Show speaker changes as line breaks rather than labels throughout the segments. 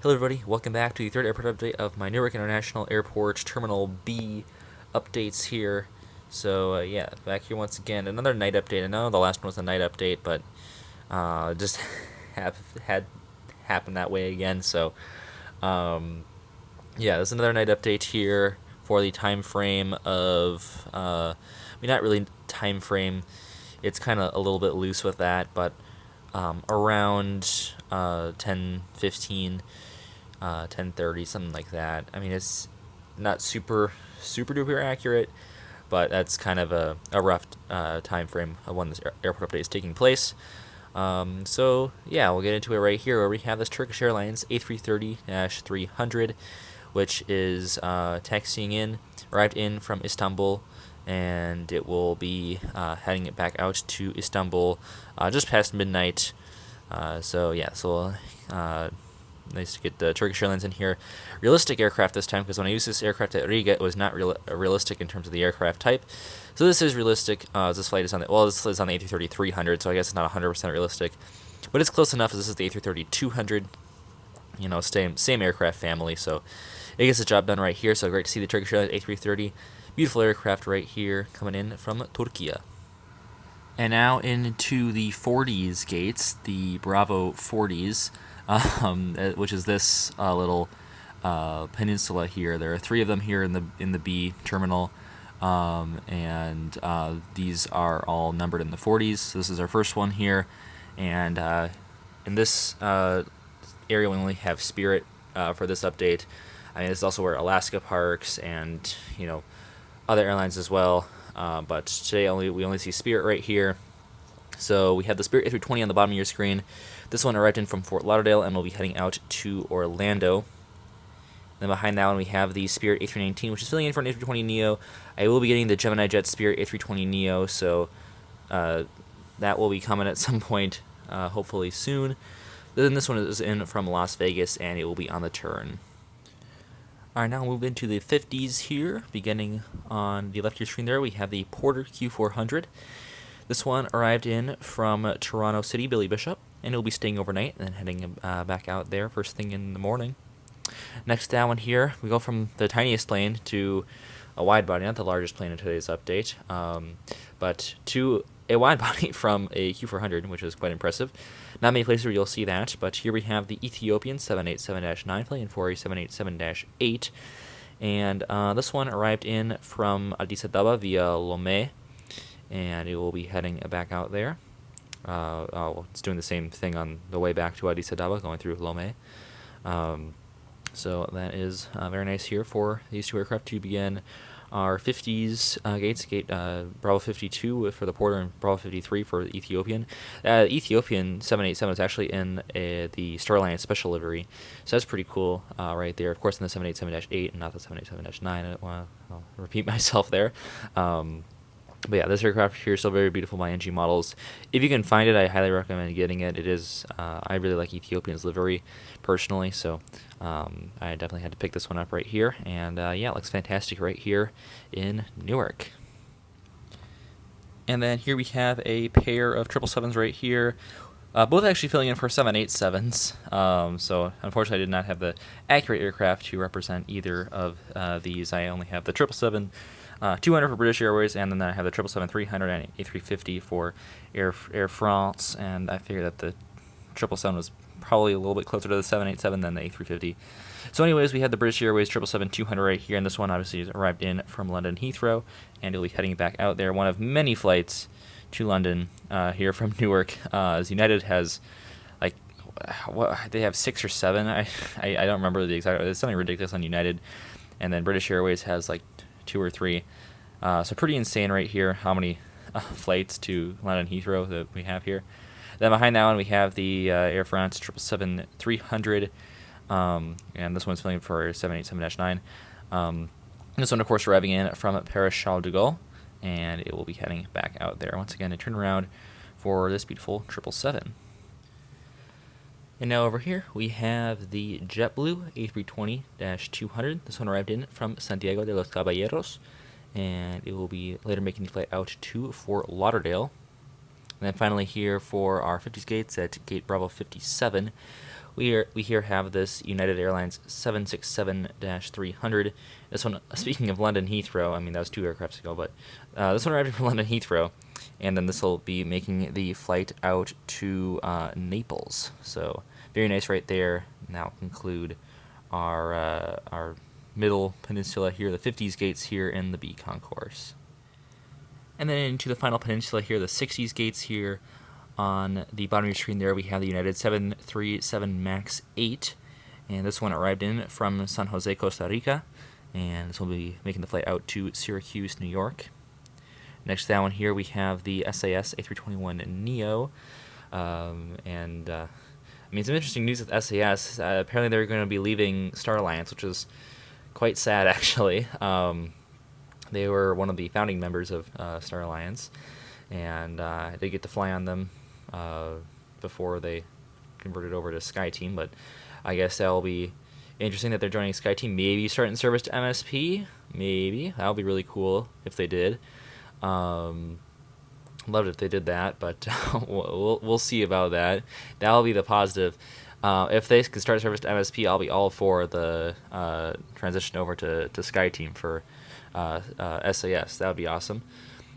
Hello everybody, welcome back to the third airport update of my Newark International Airport Terminal B updates here. So yeah, back here once again, another night update. I know the last one was a night update, but just had happened that way again. So yeah, there's another night update here for the time frame of, not really time frame, it's kind of a little bit loose with that, but around 10:15, 10:30, something like that. I mean, it's not super duper accurate, but that's kind of a rough time frame of when this airport update is taking place. So yeah, we'll get into it right here where we have this Turkish Airlines A330-300, which is taxiing in, arrived in from Istanbul, and it will be heading it back out to Istanbul just past midnight. So yeah, nice to get the Turkish Airlines in here. Realistic aircraft this time, because when I used this aircraft at Riga, it was not realistic in terms of the aircraft type. So this is realistic. This flight is on this is on the A330-300, so I guess it's not 100% realistic, but it's close enough as this is the A330-200. You know, same aircraft family, so it gets the job done right here. So great to see the Turkish Airlines A330. Beautiful aircraft right here coming in from Turkey. And now into the 40s gates, the Bravo 40s, which is this little peninsula here. There are 3 of them here in the B terminal, and these are all numbered in the 40s. So this is our first one here, and in this area we only have Spirit for this update. I mean, this is also where Alaska parks, and other airlines as well. But today we only see Spirit right here. So we have the Spirit A320 on the bottom of your screen. This one arrived in from Fort Lauderdale and will be heading out to Orlando. Then behind that one we have the Spirit A319, which is filling in for an A320neo. I will be getting the Gemini Jet Spirit A320neo, so that will be coming at some point, hopefully soon. Then this one is in from Las Vegas, and it will be on the turn. Alright, now we'll move into the 50s here. Beginning on the left of your screen there, we have the Porter Q400. This one arrived in from Toronto City, Billy Bishop, and it will be staying overnight and then heading back out there first thing in the morning. Next down one here, we go from the tiniest plane to a wide body, not the largest plane in today's update, but to a wide body from a Q400, which is quite impressive. Not many places where you'll see that, but here we have the Ethiopian 787-9 plane for a 787-8, and this one arrived in from Addis Ababa via Lomé, and it will be heading back out there. It's doing the same thing on the way back to Addis Ababa, going through Lomé. So that is very nice here for these 2 aircraft to begin our 50s gates. Gate Bravo 52 for the Porter and Bravo 53 for the Ethiopian. Ethiopian 787 is actually in the Star Alliance special livery, so that's pretty cool right there. Of course, in the 787-8 and not the 787-9. I'll repeat myself there. But yeah, this aircraft here is still very beautiful by NG models. If you can find it, I highly recommend getting it. It is, I really like Ethiopian's livery personally, so I definitely had to pick this one up right here. And yeah, it looks fantastic right here in Newark. And then here we have a pair of 777s right here. Both actually filling in for 787s. So unfortunately I did not have the accurate aircraft to represent either of these. I only have the 777 200 for British Airways, and then I have the 777-300 and A350 for Air France, and I figured that the 777 was probably a little bit closer to the 787 than the A350. So anyways, we had the British Airways 777-200 right here, and this one obviously arrived in from London Heathrow, and it'll be heading back out there. One of many flights to London here from Newark, as United has, like, what, they have 6 or 7, I don't remember the exact, it's something ridiculous on United, and then British Airways has like 2 or 3, so pretty insane right here how many flights to London Heathrow that we have here. Then behind that one we have the Air France 777-300, and this one's filling for 787-9. This one, of course, arriving in from Paris Charles de Gaulle, and it will be heading back out there once again to turn around for this beautiful 777. And now over here we have the JetBlue A320-200. This one arrived in from Santiago de los Caballeros, and it will be later making the flight out to Fort Lauderdale. And then finally here for our 50s gates at gate Bravo 57, we here have this United Airlines 767-300. This one, speaking of London Heathrow, I mean that was 2 aircrafts ago, but this one arrived from London Heathrow, and then this will be making the flight out to Naples. So very nice right there. Now conclude our middle peninsula here, the 50s gates here in the B concourse. And then into the final peninsula here, the 60s gates here. On the bottom of your screen there, we have the United 737 MAX 8, and this one arrived in from San Jose, Costa Rica, and this will be making the flight out to Syracuse, New York. Next to that one here, we have the SAS A321neo, I mean, some interesting news with SAS. Apparently they're going to be leaving Star Alliance, which is quite sad, actually. They were one of the founding members of Star Alliance, and I did get to fly on them before they converted over to SkyTeam, but I guess that'll be interesting that they're joining SkyTeam. Maybe starting service to MSP. Maybe that'll be really cool if they did. Loved it if they did that, but we'll see about that. That'll be the positive. If they can start service to MSP, I'll be all for the transition over to SkyTeam for SAS. That would be awesome.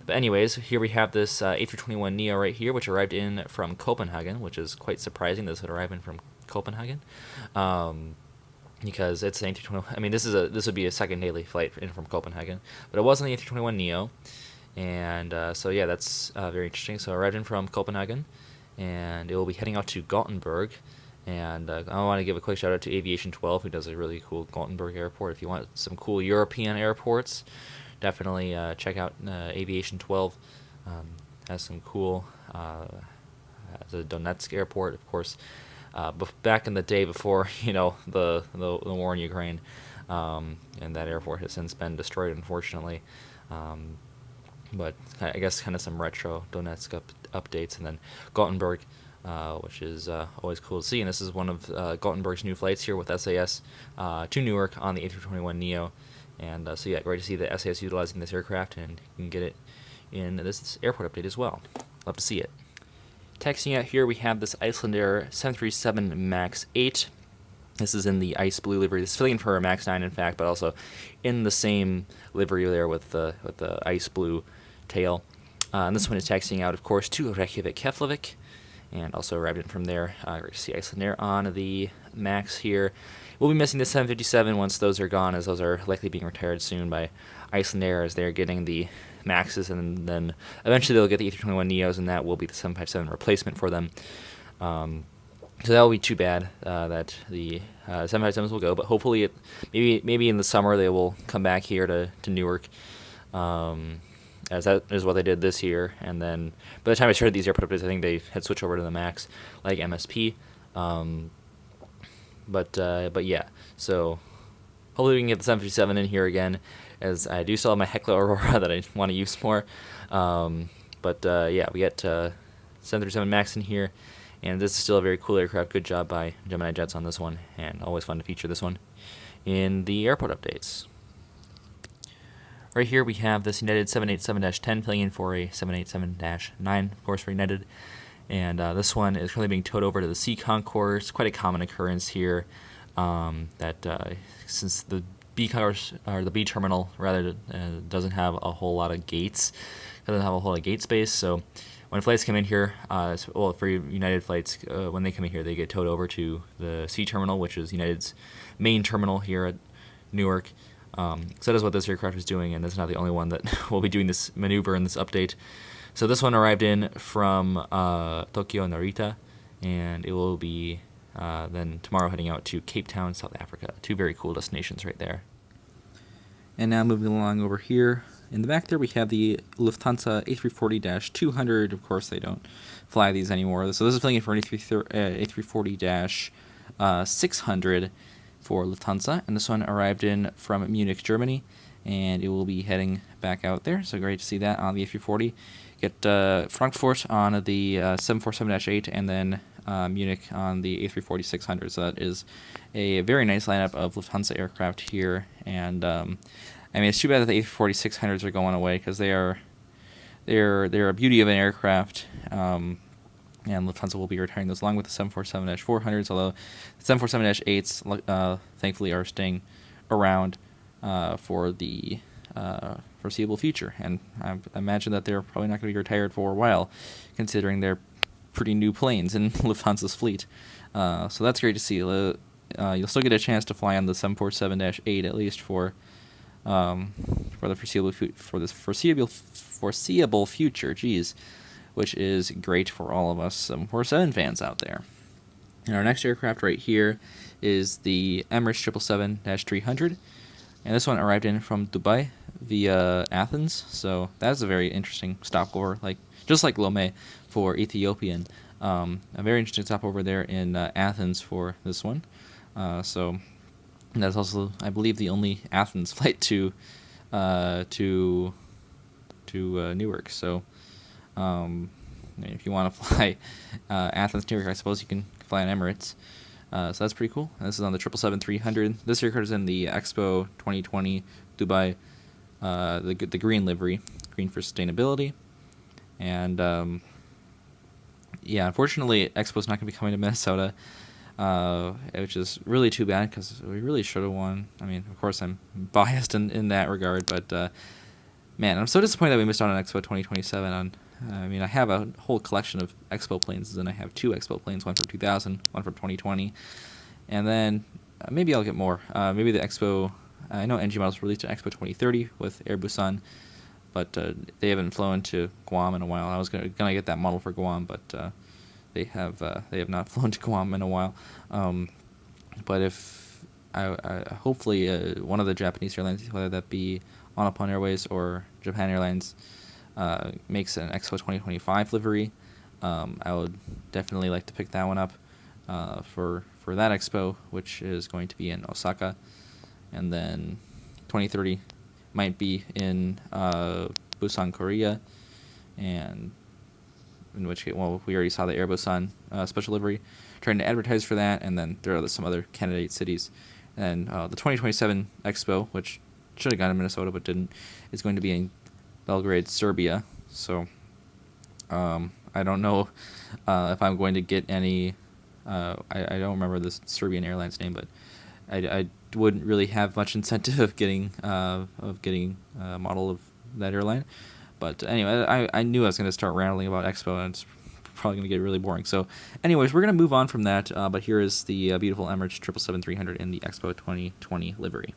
But anyways, here we have this A321neo right here, which arrived in from Copenhagen, which is quite surprising. This would arrive in from Copenhagen, because it's an A321. I mean, this would be a second daily flight in from Copenhagen, but it wasn't the A321neo, and so yeah, that's very interesting. So it arrived in from Copenhagen, and it will be heading out to Gothenburg. And I want to give a quick shout out to Aviation 12, who does a really cool Gothenburg airport. If you want some cool European airports, definitely check out Aviation 12. Has some cool, the Donetsk airport, of course. Back in the day before the war in Ukraine, and that airport has since been destroyed, unfortunately. But I guess kind of some retro Donetsk updates, and then Gothenburg, which is always cool to see. And this is one of Gothenburg's new flights here with SAS to Newark on the A321neo. And so yeah, great to see the SAS utilizing this aircraft, and you can get it in this airport update as well. Love to see it. Texting out here, we have this Icelandair 737 MAX 8. This is in the ice blue livery. This is filling in for a MAX 9, in fact, but also in the same livery there with the ice blue tail. And this one is taxiing out, of course, to Reykjavik, Keflavik, and also arrived in from there. Great to see Icelandair on the MAX here. We'll be missing the 757 once those are gone, as those are likely being retired soon by Icelandair, as they're getting the MAXs, and then eventually they'll get the A321neos, and that will be the 757 replacement for them. So that will be too bad that the 757s will go, but hopefully maybe in the summer they will come back here to Newark, as that is what they did this year. And then by the time I started these airport updates, I think they had switched over to the MAX, like MSP. But yeah, so hopefully we can get the 757 in here again, as I do still have my Heckler Aurora that I want to use more. Yeah, we get 737 MAX in here, and this is still a very cool aircraft. Good job by Gemini Jets on this one, and always fun to feature this one in the airport updates. Right here we have this United 787-10 filling in for a 787-9, of course, for United. And this one is currently being towed over to the C concourse. Quite a common occurrence here, since the B concourse, or the B terminal rather, doesn't have a whole lot of gates, doesn't have a whole lot of gate space. So when flights come in here, for United flights, when they come in here, they get towed over to the C terminal, which is United's main terminal here at Newark. So that is what this aircraft is doing, and it's not the only one that will be doing this maneuver in this update. So this one arrived in from Tokyo Narita, and it will be then tomorrow heading out to Cape Town, South Africa. 2 very cool destinations right there. And now moving along over here, in the back there we have the Lufthansa A340-200. Of course, they don't fly these anymore. So this is filling in for an A340-600 for Lufthansa, and this one arrived in from Munich, Germany, and it will be heading back out there. So great to see that on the A340. Get Frankfurt on the 747-8, and then Munich on the A340-600. So that is a very nice lineup of Lufthansa aircraft here. And I mean, it's too bad that the A340-600s are going away, because they're a beauty of an aircraft.
and Lufthansa will be retiring those along with the 747-400s, although the 747-8s thankfully are staying around for the foreseeable future, and I imagine that they're probably not going to be retired for a while, considering they're pretty new planes in Lufthansa's fleet. So that's great to see. You'll still get a chance to fly on the 747-8 at least for the foreseeable future. Geez, which is great for all of us 747 fans out there. And our next aircraft right here is the Emirates 777-300. And this one arrived in from Dubai via Athens. So that's a very interesting stopover, just like Lomé for Ethiopian. A very interesting stopover there in Athens for this one. So that's also, I believe, the only Athens flight to Newark. So if you want to fly Athens to Newark, I suppose you can fly on Emirates. So that's pretty cool. And this is on the 777-300. This aircraft is in the Expo 2020 Dubai, the green livery, green for sustainability. And unfortunately, Expo's not going to be coming to Minnesota, which is really too bad because we really should have won. I mean, of course, I'm biased in that regard, but man, I'm so disappointed that we missed out on Expo 2027. I have a whole collection of Expo planes, and I have 2 Expo planes, one from 2000, one from 2020, and then maybe I'll get more. Maybe the Expo, I know NG models released an Expo 2030 with Air Busan, but they haven't flown to Guam in a while. I was gonna get that model for Guam, but they have not flown to Guam in a while. But if hopefully one of the Japanese airlines, whether that be Onapon Airways or Japan Airlines, makes an Expo 2025 livery, I would definitely like to pick that one up for that Expo, which is going to be in Osaka, and then 2030 might be in Busan, Korea, and in which case, well, we already saw the Air Busan special livery, trying to advertise for that, and then there are some other candidate cities. And the 2027 Expo, which should have gone to Minnesota but didn't, is going to be in Belgrade, Serbia. So I don't know if I'm going to get any. I don't remember the Serbian Airlines name, but I wouldn't really have much incentive of getting a model of that airline. But anyway, I knew I was going to start rambling about Expo, and it's probably going to get really boring. So anyways, we're going to move on from that, but here is the beautiful Emirates 777-300 in the Expo 2020 livery.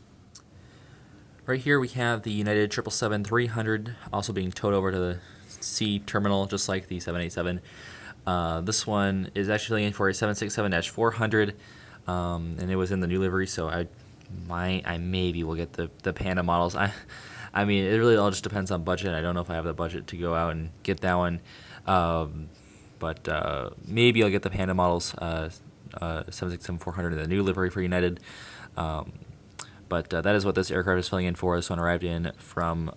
Right here we have the United 777-300 also being towed over to the C terminal, just like the 787. This one is actually in for a 767-400, and it was in the new livery, so I maybe will get the Panda models. I mean, it really all just depends on budget. I don't know if I have the budget to go out and get that one, but maybe I'll get the Panda models, 767-400 in the new livery for United. But that is what this aircraft is filling in for. This one arrived in from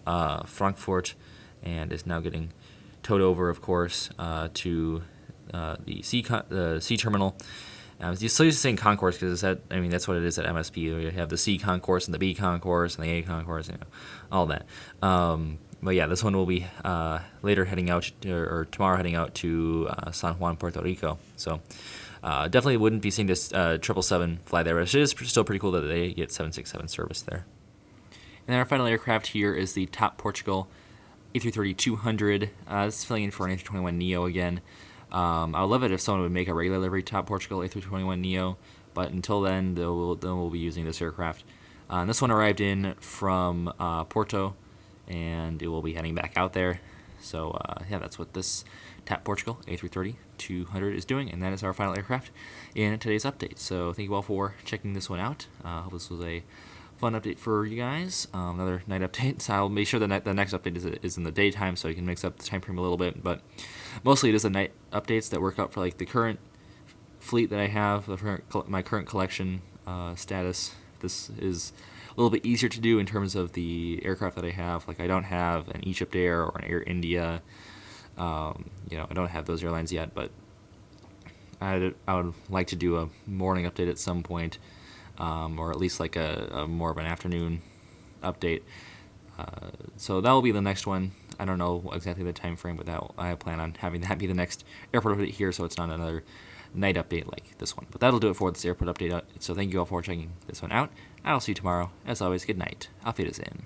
Frankfurt and is now getting towed over, of course, to the C terminal. You still used to saying concourse because that's what it is at MSP. You have the C concourse and the B concourse and the A concourse, all that. But yeah, this one will be later heading out, or tomorrow heading out to San Juan, Puerto Rico. So definitely wouldn't be seeing this 777 fly there, but it is still pretty cool that they get 767 service there. And then our final aircraft here is the Top Portugal A330-200. This is filling in for an A321neo again. I would love it if someone would make a regular livery Top Portugal A321neo, but until then, we'll be using this aircraft. And this one arrived in from Porto, and it will be heading back out there. So that's what this Top Portugal A330-200 is doing, and that is our final aircraft in today's update. So thank you all for checking this one out. Hope this was a fun update for you guys. Another night update. So I'll make sure the next update is in the daytime, so you can mix up the time frame a little bit. But mostly it is the night updates that work out for the current fleet that I have, my current collection status. This is a little bit easier to do in terms of the aircraft that I have. I don't have an Egypt Air or an Air India. I don't have those airlines yet, but I would like to do a morning update at some point, or at least a more of an afternoon update. So that will be the next one. I don't know exactly the time frame, but I plan on having that be the next airport update here, so it's not another night update like this one. But that'll do it for this airport update. So thank you all for checking this one out. I'll see you tomorrow. As always, good night. Auf Wiedersehen.